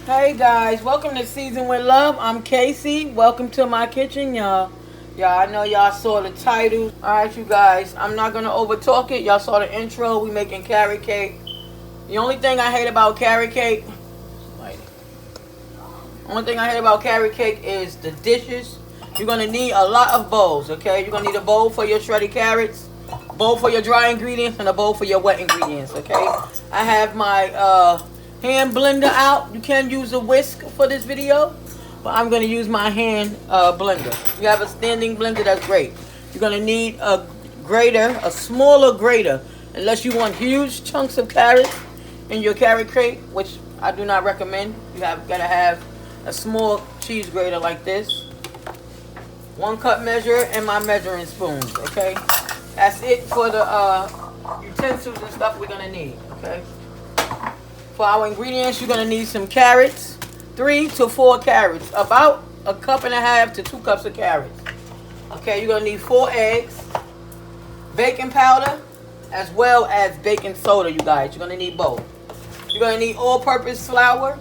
Hey guys, welcome to Season with Love. I'm Casey. Welcome to my kitchen, y'all. I know y'all saw the title. Alright, you guys, I'm not gonna over talk it. Y'all saw the intro. We making carrot cake. The only thing I hate about carrot cake, is the dishes. You're gonna need a lot of bowls, okay? You're gonna need a bowl for your shredded carrots, a bowl for your dry ingredients, and a bowl for your wet ingredients, okay? I have my hand blender out. You can use a whisk for this video, but I'm going to use my hand blender. If you have a standing blender, that's great. You're going to need a grater, a smaller grater, unless you want huge chunks of carrots in your carrot cake, which I do not recommend. You have got to have a small cheese grater like this. 1 cup measure and my measuring spoons, okay? That's it for the utensils and stuff we're going to need, okay? For our ingredients, you're going to need some carrots, 3 to 4 carrots, about 1.5 to 2 cups of carrots. Okay, you're going to need 4 eggs, baking powder, as well as baking soda, you guys. You're going to need both. You're going to need all-purpose flour.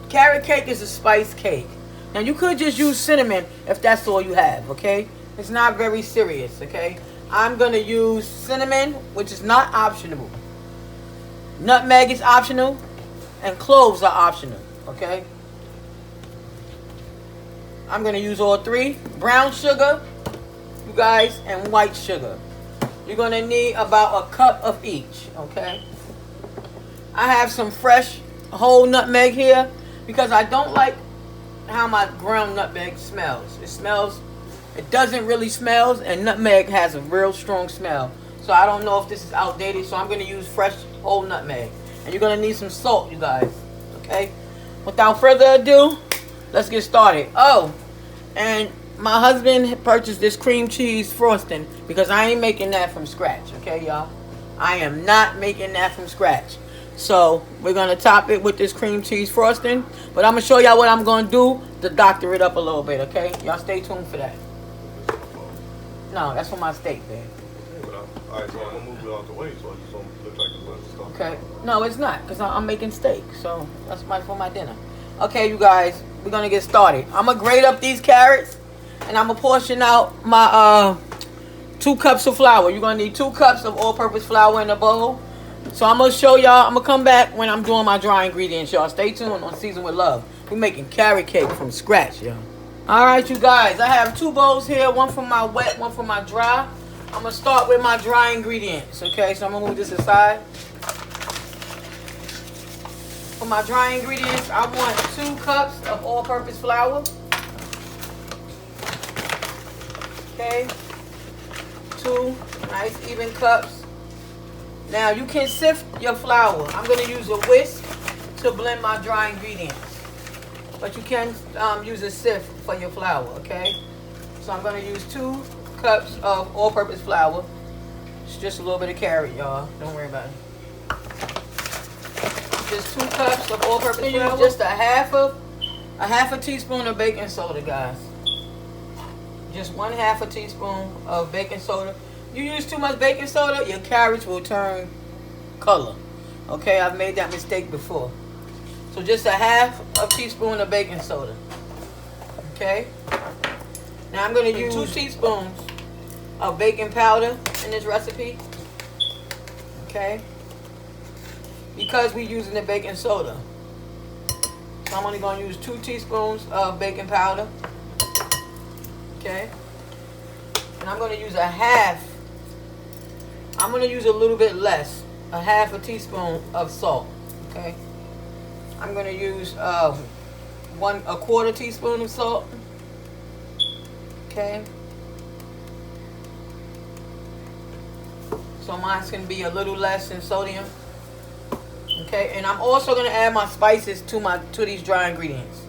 Carrot cake is a spice cake. Now, you could just use cinnamon if that's all you have, okay? It's not very serious, okay? I'm going to use cinnamon, which is not optional. Nutmeg is optional, and cloves are optional, okay? I'm going to use all 3. Brown sugar, you guys, and white sugar. You're going to need about 1 cup of each, okay? I have some fresh whole nutmeg here because I don't like how my ground nutmeg smells. It doesn't really smell, and nutmeg has a real strong smell. So I don't know if this is outdated, so I'm going to use fresh whole nutmeg. And you're going to need some salt, you guys. Okay? Without further ado, let's get started. Oh, and my husband purchased this cream cheese frosting because I ain't making that from scratch. Okay, y'all? I am not making that from scratch. So we're going to top it with this cream cheese frosting. But I'm going to show y'all what I'm going to do to doctor it up a little bit, okay? Y'all stay tuned for that. No, that's for my steak, man. Alright, so I'm gonna move it out the way so it just don't look like a bunch of stuff. Okay. No, it's not, because I'm making steak. So that's for my dinner. Okay, you guys, we're gonna get started. I'm gonna grate up these carrots and I'm gonna portion out my 2 cups of flour. You're gonna need 2 cups of all-purpose flour in a bowl. So I'm gonna show y'all, I'm gonna come back when I'm doing my dry ingredients, y'all. Stay tuned on Season with Love. We're making carrot cake from scratch, y'all. Alright, you guys, I have 2 bowls here, one for my wet, one for my dry. I'm going to start with my dry ingredients, okay? So I'm going to move this aside. For my dry ingredients, I want 2 cups of all-purpose flour. Okay? 2 nice even cups. Now, you can sift your flour. I'm going to use a whisk to blend my dry ingredients. But you can use a sift for your flour, okay? So I'm going to use 2 cups of all-purpose flour. It's just a little bit of carrot, y'all. Don't worry about it. Just 2 cups of all-purpose flour. Just a half a teaspoon of baking soda, guys. Just 1/2 teaspoon of baking soda. You use too much baking soda, your carrots will turn color. Okay, I've made that mistake before. So just a 1/2 teaspoon of baking soda. Okay. Now I'm going to use 2 teaspoons of baking powder in this recipe. Okay. Because we're using the baking soda. So I'm only going to use 2 teaspoons of baking powder. Okay. And I'm going to use I'm going to use a little bit less. A 1/2 teaspoon of salt. Okay. I'm going to use 1/4 teaspoon of salt. Okay. So mine's going to be a little less in sodium. Okay. And I'm also going to add my spices to these dry ingredients.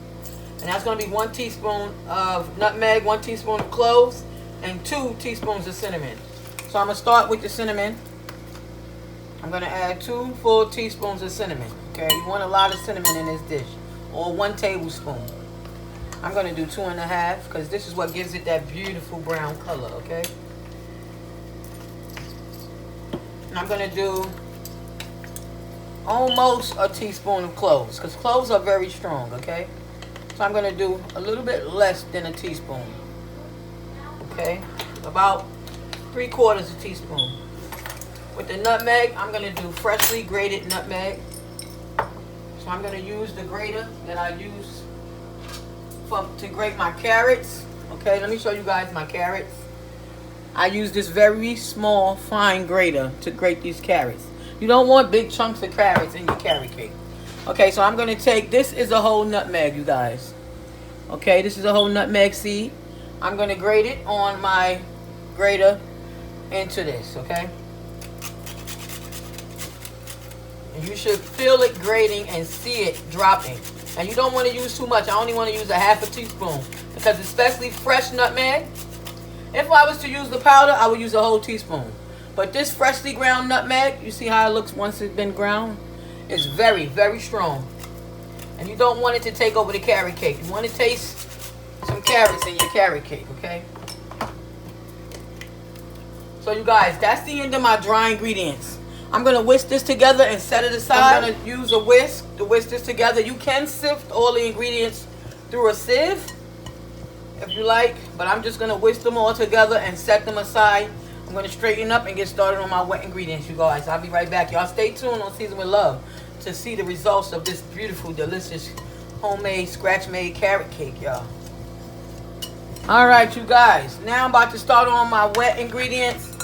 And that's going to be 1 teaspoon of nutmeg, 1 teaspoon of cloves, and 2 teaspoons of cinnamon. So I'm going to start with the cinnamon. I'm going to add 2 full teaspoons of cinnamon. Okay. You want a lot of cinnamon in this dish. Or 1 tablespoon. I'm going to do 2.5 because this is what gives it that beautiful brown color, okay? And I'm going to do almost a teaspoon of cloves, because cloves are very strong, okay? So I'm going to do a little bit less than a teaspoon, okay? About 3/4 a teaspoon. With the nutmeg, I'm going to do freshly grated nutmeg. So I'm going to use the grater that I use to grate my carrots. Okay, let me show you guys my carrots. I use this very small, fine grater to grate these carrots. You don't want big chunks of carrots in your carrot cake. Okay, so I'm going to take, this is a whole nutmeg, you guys. Okay, this is a whole nutmeg seed. I'm going to grate it on my grater into this, okay? And you should feel it grating and see it dropping. And you don't want to use too much. I only want to use a half a teaspoon, because especially fresh nutmeg, if I was to use the powder, I would use a whole teaspoon. But this freshly ground nutmeg, you see how it looks once it's been ground? It's very, very strong. And you don't want it to take over the carrot cake. You want to taste some carrots in your carrot cake, okay? So you guys, that's the end of my dry ingredients. I'm going to whisk this together and set it aside. I'm going to use a whisk to whisk this together. You can sift all the ingredients through a sieve if you like, but I'm just going to whisk them all together and set them aside. I'm going to straighten up and get started on my wet ingredients, you guys. I'll be right back. Y'all stay tuned on Season with Love to see the results of this beautiful, delicious, homemade, scratch-made carrot cake, y'all. Alright, you guys. Now I'm about to start on my wet ingredients.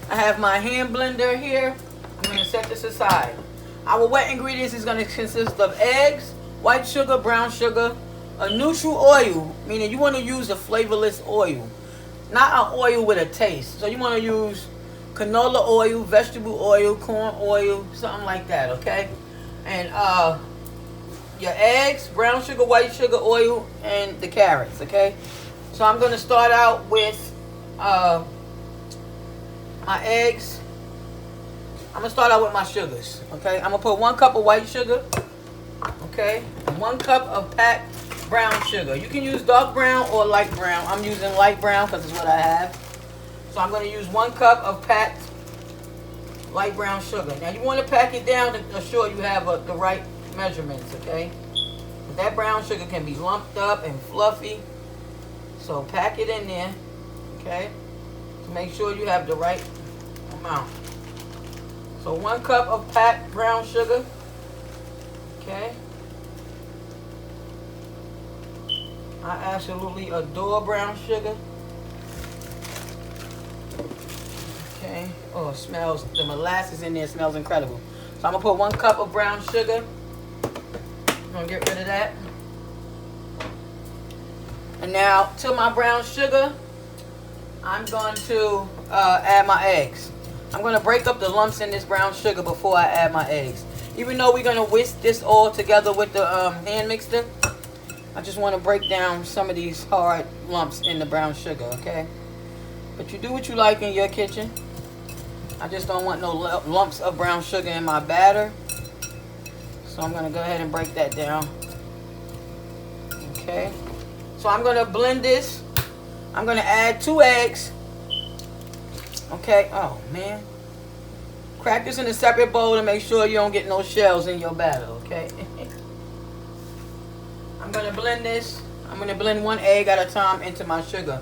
I have my hand blender here. I'm going to set this aside. Our wet ingredients is going to consist of eggs, white sugar, brown sugar, a neutral oil, meaning you want to use a flavorless oil, not an oil with a taste. So you want to use canola oil, vegetable oil, corn oil, something like that, okay? And your eggs, brown sugar, white sugar, oil, and the carrots, okay? So I'm going to start out with my eggs. I'm going to start out with my sugars, okay? I'm going to put 1 cup of white sugar, okay? And 1 cup of packed brown sugar. You can use dark brown or light brown. I'm using light brown because it's what I have. So I'm going to use 1 cup of packed light brown sugar. Now you want to pack it down to ensure you have the right measurements, okay? But that brown sugar can be lumped up and fluffy. So pack it in there, okay? To make sure you have the right amount. So 1 cup of packed brown sugar, okay? I absolutely adore brown sugar. Okay. Oh, it smells, the molasses in there smells incredible. So I'm going to put 1 cup of brown sugar. I'm going to get rid of that. And now to my brown sugar, I'm going to add my eggs. I'm going to break up the lumps in this brown sugar before I add my eggs. Even though we're going to whisk this all together with the hand mixer, I just want to break down some of these hard lumps in the brown sugar, okay? But you do what you like in your kitchen. I just don't want no lumps of brown sugar in my batter. So I'm going to go ahead and break that down. Okay. So I'm going to blend this. I'm going to add 2 eggs. Okay. Oh, man. Crack this in a separate bowl to make sure you don't get no shells in your batter, okay? I'm going to blend this. I'm going to blend 1 egg at a time into my sugar.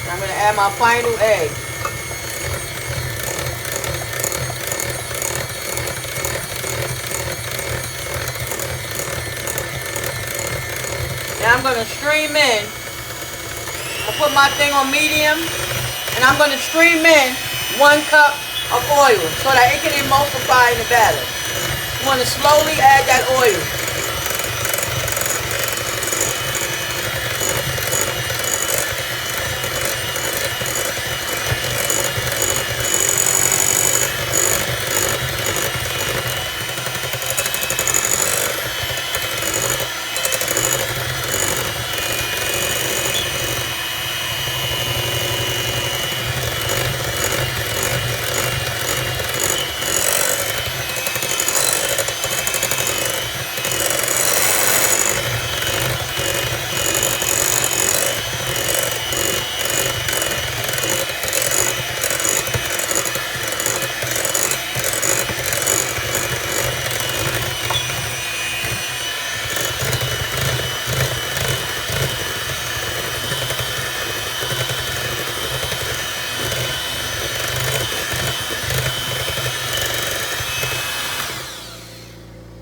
I'm going to add my final egg. Now I'm going to stream in. I'm going to put my thing on medium. And I'm going to stream in 1 cup of oil so that it can emulsify in the batter. You want to slowly add that oil.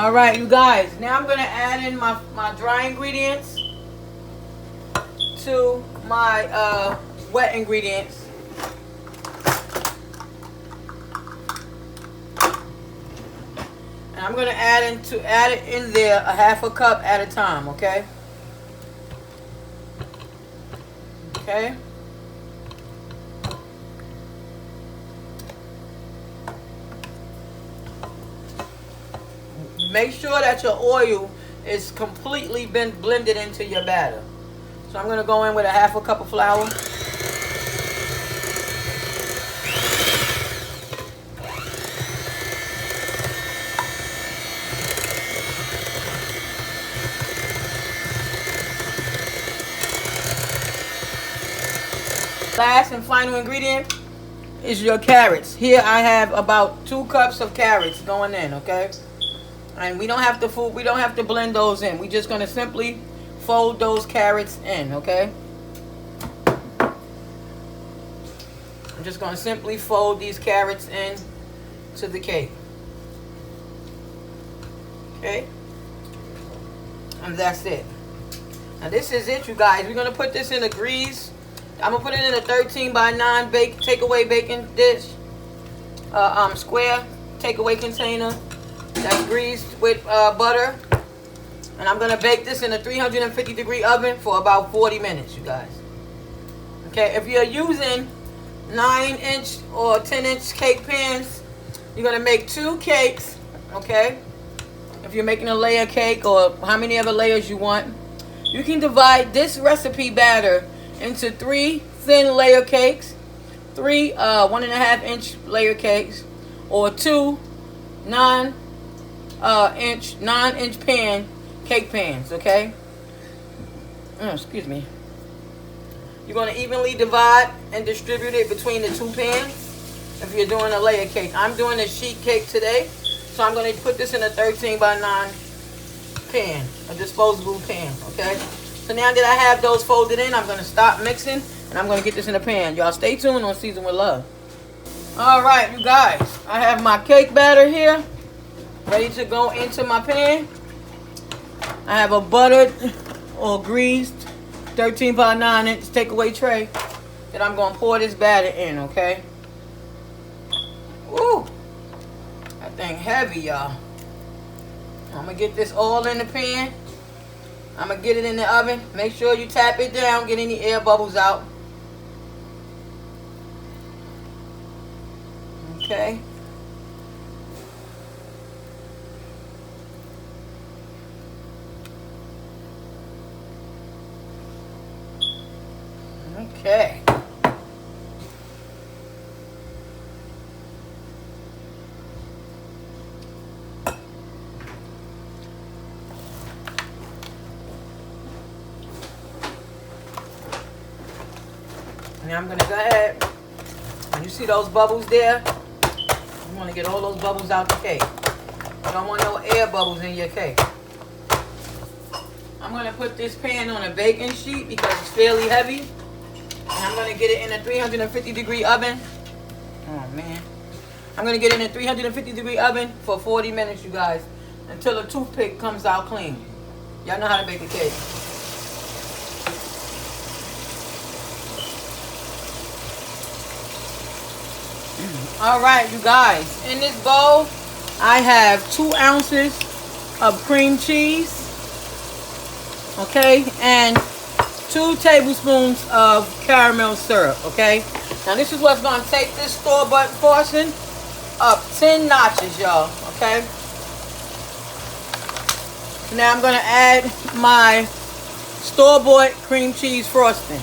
Alright, you guys, now I'm going to add in my dry ingredients to my wet ingredients. And I'm going to add it in there a 1/2 cup at a time, okay? Okay? Make sure that your oil is completely been blended into your batter. So I'm going to go in with a 1/2 cup of flour. Last and final ingredient is your carrots. Here I have about 2 cups of carrots going in, okay? And we don't have to blend those in. We're just going to simply fold those carrots in, okay? I'm just going to simply fold these carrots in to the cake. Okay? And that's it. Now this is it, you guys. We're going to put this in a grease. I'm going to put it in a 13x9 takeaway baking dish. Square takeaway container. That's greased with butter. And I'm going to bake this in a 350-degree oven for about 40 minutes, you guys. Okay, if you're using 9-inch or 10-inch cake pans, you're going to make 2 cakes, okay? If you're making a layer cake or how many other layers you want. You can divide this recipe batter into 3 thin layer cakes, 3 1.5-inch layer cakes, or 2 9-inch pan cake pans, okay? Excuse me. You're going to evenly divide and distribute it between the 2 pans if you're doing a layer cake. I'm doing a sheet cake today, so I'm going to put this in a 13x9 pan, a disposable pan, okay? So now that I have those folded in, I'm going to stop mixing, and I'm going to get this in a pan. Y'all stay tuned on Season with Love. Alright, you guys. I have my cake batter here, ready to go into my pan. I have a buttered or greased 13x9-inch takeaway tray that I'm going to pour this batter in, okay? Woo! That thing heavy, y'all. I'm going to get this all in the pan. I'm going to get it in the oven. Make sure you tap it down, get any air bubbles out. Okay. Okay. Now I'm going to go ahead, when you see those bubbles there, you want to get all those bubbles out the cake. You don't want no air bubbles in your cake. I'm going to put this pan on a baking sheet because it's fairly heavy. And I'm going to get it in a 350-degree oven. Oh, man. I'm going to get it in a 350-degree oven for 40 minutes, you guys, until the toothpick comes out clean. Y'all know how to bake a cake. All right, you guys. In this bowl, I have 2 ounces of cream cheese. Okay, and 2 tablespoons of caramel syrup. Okay. Now this is what's gonna take this store-bought frosting up 10 notches, y'all. Okay. Now I'm gonna add my store-bought cream cheese frosting.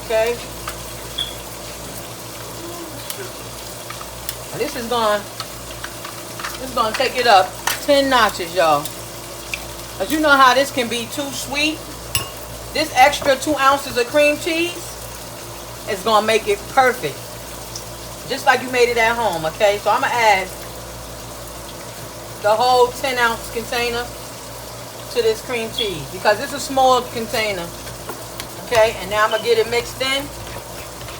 Okay. Now this is gonna take it up 10 notches, y'all. As you know how this can be too sweet. This extra 2 ounces of cream cheese is gonna make it perfect. Just like you made it at home, okay? So I'm gonna add the whole 10-ounce container to this cream cheese because it's a small container. Okay, and now I'm gonna get it mixed in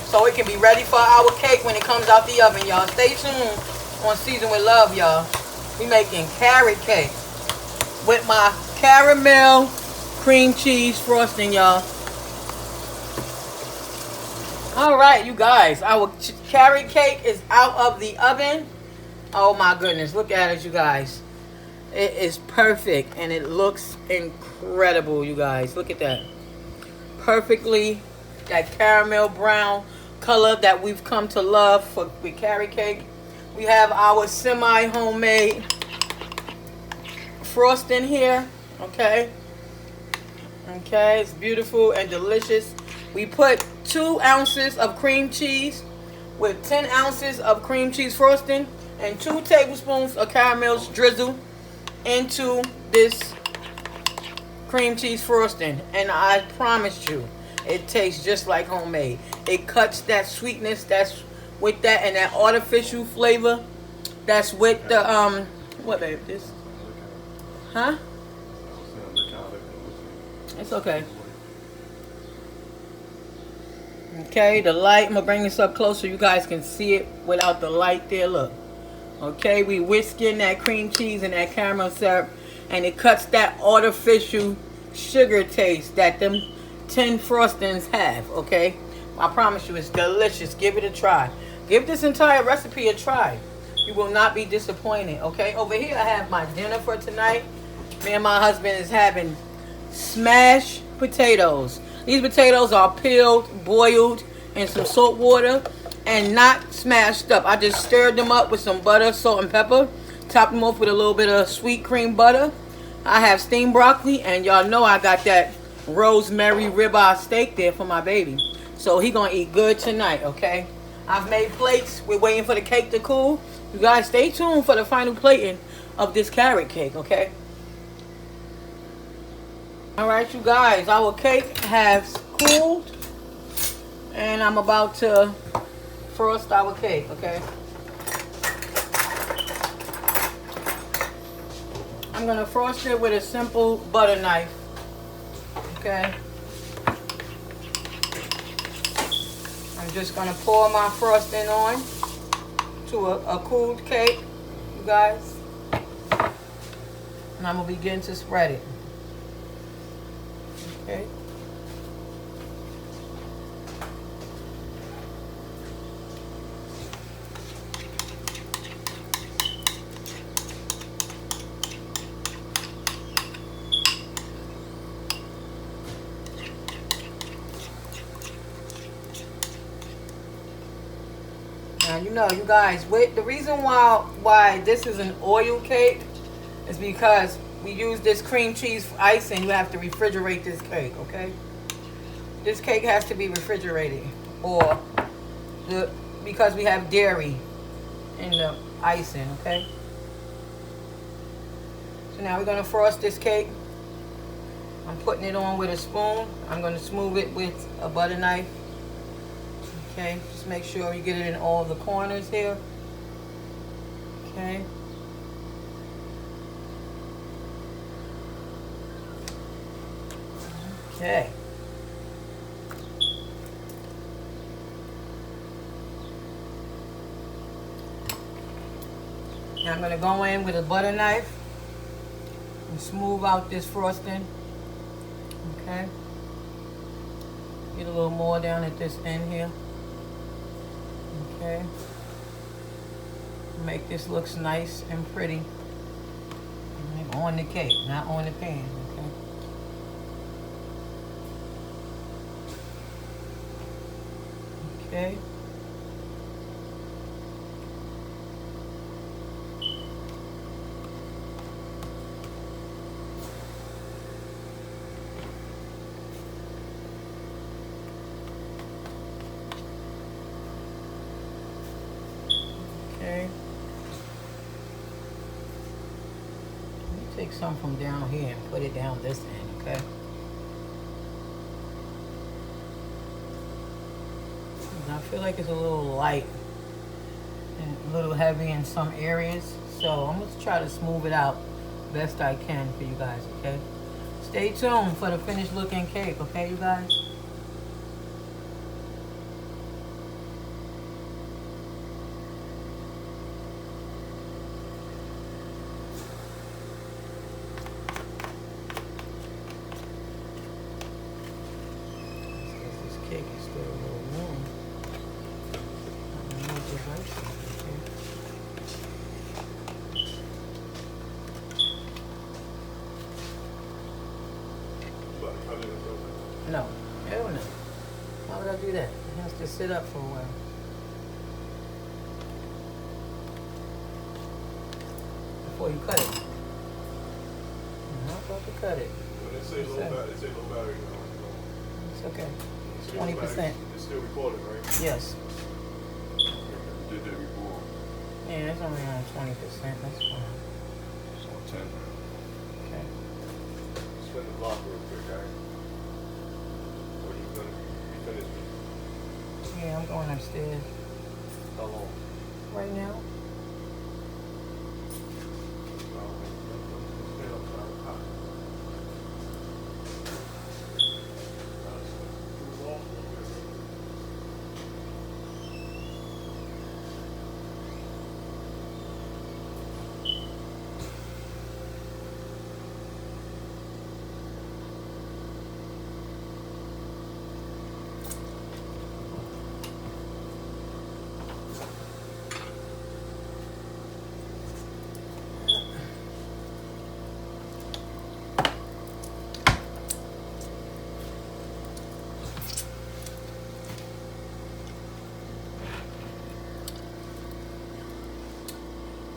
so it can be ready for our cake when it comes out the oven, y'all. Stay tuned on Season with Love, y'all. We making carrot cake with my caramel cream cheese frosting, y'all. All right, you guys, our carrot cake is out of the oven. Oh my goodness, look at it, you guys. It is perfect and it looks incredible, you guys. Look at that. Perfectly, that caramel brown color that we've come to love with carrot cake. We have our semi-homemade frosting here, okay? Okay, it's beautiful and delicious. We put 2 ounces of cream cheese with 10 ounces of cream cheese frosting and 2 tablespoons of caramel drizzle into this cream cheese frosting. And I promise you, it tastes just like homemade. It cuts that sweetness that's with that and that artificial flavor that's with the, what babe, this? Huh? It's okay. Okay, the light, I'm gonna bring this up closer so you guys can see it without the light there. Look. Okay, we whisking that cream cheese and that caramel syrup, and it cuts that artificial sugar taste that them tin frostings have. Okay, I promise you it's delicious. Give it a try. Give this entire recipe a try. You will not be disappointed. Okay, over here I have my dinner for tonight. Me and my husband is having smashed potatoes. These potatoes are peeled, boiled in some salt water, and not smashed up. I just stirred them up with some butter, salt, and pepper. Topped them off with a little bit of sweet cream butter. I have steamed broccoli, and y'all know I got that rosemary ribeye steak there for my baby. So he gonna eat good tonight, okay? I've made plates. We're waiting for the cake to cool. You guys stay tuned for the final plating of this carrot cake, okay? All right, you guys, our cake has cooled, and I'm about to frost our cake, okay? I'm gonna frost it with a simple butter knife, okay? I'm just gonna pour my frosting on to a cooled cake, you guys, and I'm gonna begin to spread it, okay? Now, you know, you guys, the reason why this is an oil cake is because we use this cream cheese icing. You have to refrigerate this cake, okay? This cake has to be refrigerated, or because we have dairy in the icing, okay? So now we're gonna frost this cake. I'm putting it on with a spoon. I'm gonna smooth it with a butter knife. Okay, just make sure you get it in all the corners here. Okay. Okay. Now I'm going to go in with a butter knife and smooth out this frosting. Okay. Get a little more down at this end here. Okay. Make this look nice and pretty. On the cake, not on the pan. Okay. Okay. Okay. Let me take some from down here and put it down this end, okay? I feel like it's a little light and a little heavy in some areas, so I'm going to try to smooth it out best I can for you guys, okay? Stay tuned for the finished looking cake, okay, you guys? This cake is still a little warm. No, hell no. Why would I do that? It has to sit up for a while. Before you cut it. I'm not about to cut it. When they say low battery, it's okay. 20%. It's still recorded, right? Yes. Did they record? Yeah, it's only on 20%. That's fine. It's on 10 now. Okay. Spin the block real quick, alright? Or you gonna be finished with? Yeah, I'm going upstairs. How long? Right now.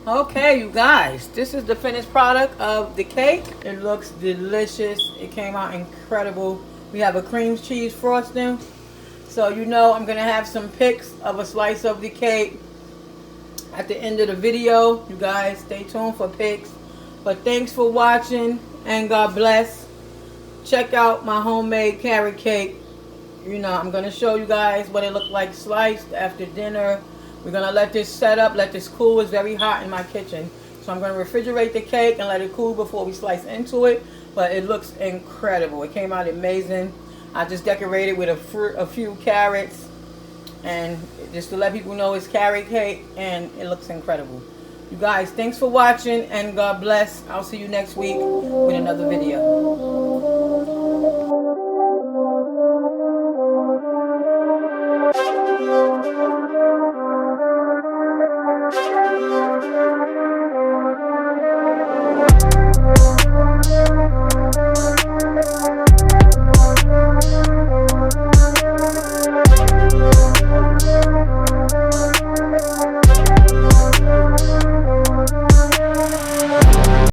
Okay, you guys, this is the finished product of the cake. It looks delicious. It came out incredible. We have a cream cheese frosting. So you know I'm going to have some pics of a slice of the cake at the end of the video. You guys stay tuned for pics. But thanks for watching and God bless. Check out my homemade carrot cake. You know, I'm going to show you guys what it looked like sliced after dinner. We're going to let this set up, let this cool. It's very hot in my kitchen. So I'm going to refrigerate the cake and let it cool before we slice into it. But it looks incredible. It came out amazing. I just decorated with a few carrots. And just to let people know it's carrot cake. And it looks incredible. You guys, thanks for watching and God bless. I'll see you next week with another video.